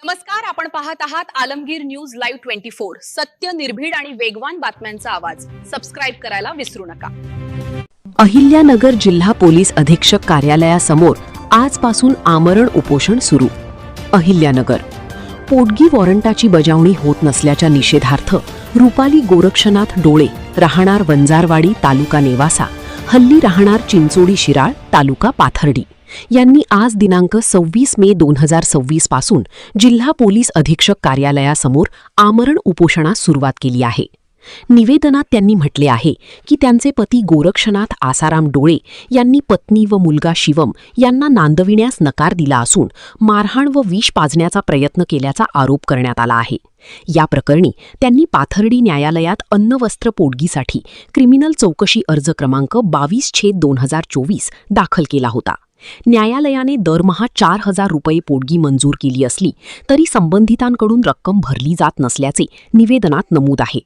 नमस्कार, आपण पाहत आहात आलमगीर न्यूज लाईव्ह 24। सत्य, निर्भीड आणि वेगवान बातम्यांचा आवाज। सबस्क्राइब करायला विसरू नका। अहिल्यानगर जिल्हा पोलीस अधीक्षक कार्यालयासमोर आजपासून आमरण उपोषण सुरू। अहिल्यानगर पोटगी वॉरंटाची बजावणी होत नसल्याच्या निषेधार्थ रुपाली गोरक्षनाथ डोळे, राहणार वंजारवाडी, तालुका नेवासा, हल्ली राहणार चिंचोडी शिराळ, तालुका पाथर्डी यांनी आज दिनांक 26 मे 2026 पासून जिल्हा पोलीस अधीक्षक कार्यालयासमोर आमरण उपोषणास सुरुवात केली आहे। निवेदनात त्यांनी म्हटले आहे की त्यांचे पती गोरक्षनाथ आसाराम डोळे यांनी पत्नी व मुलगा शिवम यांना नांदविण्यास नकार दिला असून मारहाण व विष पाजण्याचा प्रयत्न केल्याचा आरोप करण्यात आला आहे। या प्रकरणी त्यांनी पाथर्डी न्यायालयात अन्न-वस्त्र पोटगीसाठी क्रिमिनल चौकशी अर्ज क्रमांक 22/2024 दाखल केला होता। न्यायालयाने दरमहा 4,000 रुपये पोटगी मंजूर केली असली तरी संबंधितांकडून रक्कम भरली जात नसल्याचे निवेदनात नमूद आहे।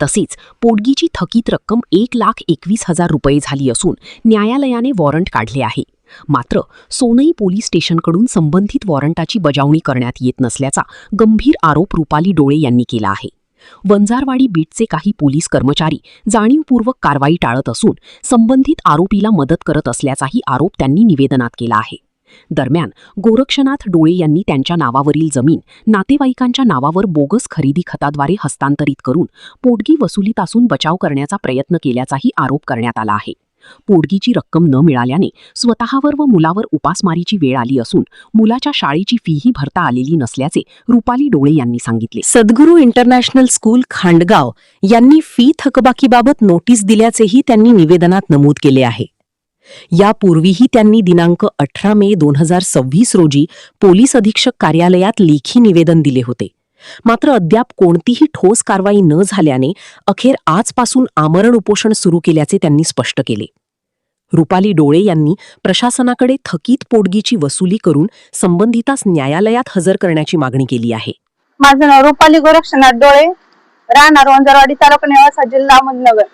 तसेच पोटगीची थकीत रक्कम 1,21,000 रुपये झाली असून न्यायालयाने वॉरंट काढले आहे। मात्र सोनई पोलीस स्टेशनकडून संबंधित वॉरंटाची बजावणी करण्यात येत नसल्याचा गंभीर आरोप रुपाली डोळे यांनी केला आहे। वंजारवाडी बीटचे काही पोलीस कर्मचारी जाणीवपूर्वक कारवाई टाळत असून संबंधित आरोपीला मदत करत असल्याचाही आरोप त्यांनी निवेदनात केला आहे। दरम्यान गोरक्षनाथ डोळे यांनी त्यांच्या नावावरील जमीन नातेवाईकांच्या नावावर बोगस खरेदी खताद्वारे हस्तांतरित करून पोटगी वसुलीपासून बचाव करण्याचा प्रयत्न केल्याचाही आरोप करण्यात आला आहे। पोटगीची रक्कम न मिळाल्याने स्वतःवर व मुलावर उपासमारीची वेळ आली असून मुलाच्या शाळेची फीही भरता आलेली नसल्याचे रुपाली डोळे यांनी सांगितले। सद्गुरू इंटरनॅशनल स्कूल खांडगाव यांनी फी थकबाकीबाबत नोटीस दिल्याचेही त्यांनी निवेदनात नमूद केले आहे। यापूर्वीही त्यांनी दिनांक 18 मे 2026 रोजी पोलीस अधीक्षक कार्यालयात लेखी निवेदन दिले होते। मात्र अद्याप कोणतीही ठोस कारवाई न झाल्याने अखेर आजपासून आमरण उपोषण सुरू केल्याचे त्यांनी स्पष्ट केले। रुपाली डोळे यांनी प्रशासनाकडे थकीत पोटगीची वसुली करून संबंधितास न्यायालयात हजर करण्याची मागणी केली आहे। माझं नाव रुपाली गोरक्षनाथ डोळे, राहणार वंजारवाडी, तालुका नेवासा, जिल्हा अहमदनगर,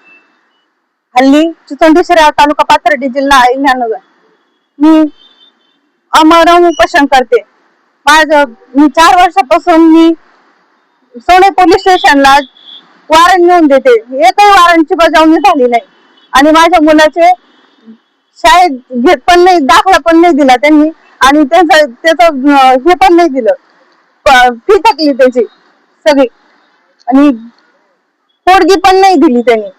हल्ली चिंचोडी शिराळ, तालुका पाथर्डी, जिल्हा अहिल्यानगर। मी आमरण उपोषण करते। मी 4 वर्षापासून मी सोनई पोलीस स्टेशनला वॉरंट नेऊन देते, एकही वॉरंटची बजावणी झाली नाही आणि माझ्या मुलाचे शाळेत घेत पण नाही, दाखला पण नाही दिला त्यांनी आणि त्याचं हे पण नाही दिलं, फी थकली त्याची सगळी आणि पोटगी पण नाही दिली त्यांनी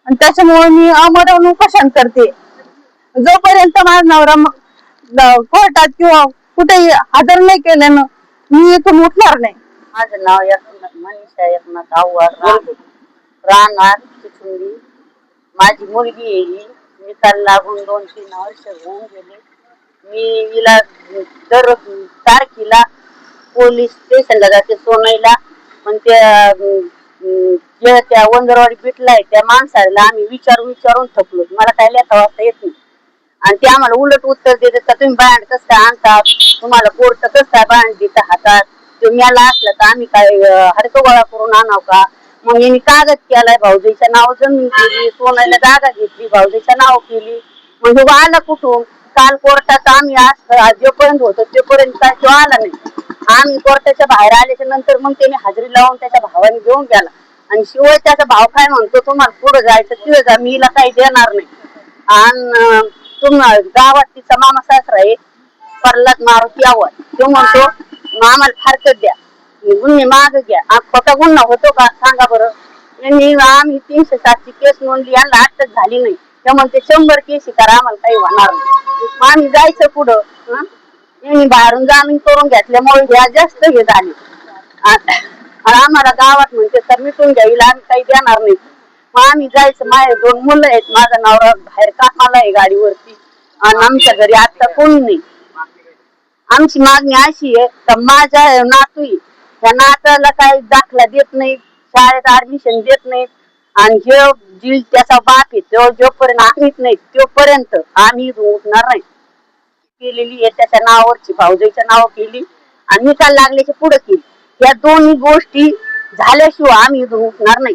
आणि त्याच्यामुळे मी आमरण उपोषण करते। जोपर्यंत माझा नवरा कोर्टात किंवा कुठेही हजर नाही केल्यानं मी इथून उठणार नाही। माझं नाव मनीषा एकनाथ आव्हाड, राहणार चिचुंडी। माझी मुलगी येईल, निकाल लागून 2-3 वर्ष होऊन गेले। मी हिला दर तारखेला पोलीस स्टेशनला जाते सोनईला, पण त्या वंजारवाडी बीटला आहे त्या माणसाला आम्ही विचारून थकलो, मला काय लिहिता वाचता येत नाही आणि ते आम्हाला उलट उत्तर देतात का तुम्ही बांड कसं काय आणतात, तुम्हाला कोर्ट कसं काय बांड देता हातात, ते मेला असलं तर आम्ही काय हडकं गोळा करून आणाव का। मग यांनी कागद केलाय, भाऊजाईच्या नाव जमीन केली, सोनायला जागा घेतली, भाऊजाईच्या नाव केली। मग हे आला कुठून? काल कोर्टात आम्ही आज जोपर्यंत होतो तोपर्यंत काय तो आला नाही। आम्ही कोर्टाच्या बाहेर आल्याच्या नंतर मग त्याने हजेरी लावून त्याच्या भावाने घेऊन गेला आणि शिवाय त्याचा भाव काय म्हणतो, तुम्हाला पुढे जायचं तिथे जा, मी हिला काही देणार नाही। आणि गावात तिचा मामा सासरा आहे प्रल्हाद मारुती आव्हाड, तो म्हणतो आम्हाला फारकत द्या, गुन्हे माग घ्या। खोटा गुन्हा होतो का सांगा बरं। आम्ही 307 ची केस नोंदली, यांना अटक झाली नाही, त्यामुळे 100 केस करा, आम्हाला काही होणार नाही। आम्ही जायचं पुढं, यांनी बाहेरून जामीन करून घेतल्यामुळे ह्या जास्त हे झाले आणि आम्हाला गावात म्हणते तर मिटून घ्यावी, आम्ही काही देणार नाही। मग आम्ही जायचं, माझे 2 मुलं आहेत, माझा नवरा बाहेर कामाला आहे गाडीवरती आणि आमच्या घरी आता कोणी नाही। आमची मागणी अशी आहे तर माझ्या नातू त्या नाताला काही दाखला देत नाही, शाळेत ऍडमिशन देत नाहीत आणि जे त्याचा बाप आहे तो जोपर्यंत आणत नाही तोपर्यंत आम्ही उठणार नाही। केलेली आहे त्याच्या नावावरची, भाऊजाईच्या नाव केली आणि निकाल लागल्याच्या पुढे केली। या दोन्ही गोष्टी झाल्याशिवाय आम्ही उठणार नाही।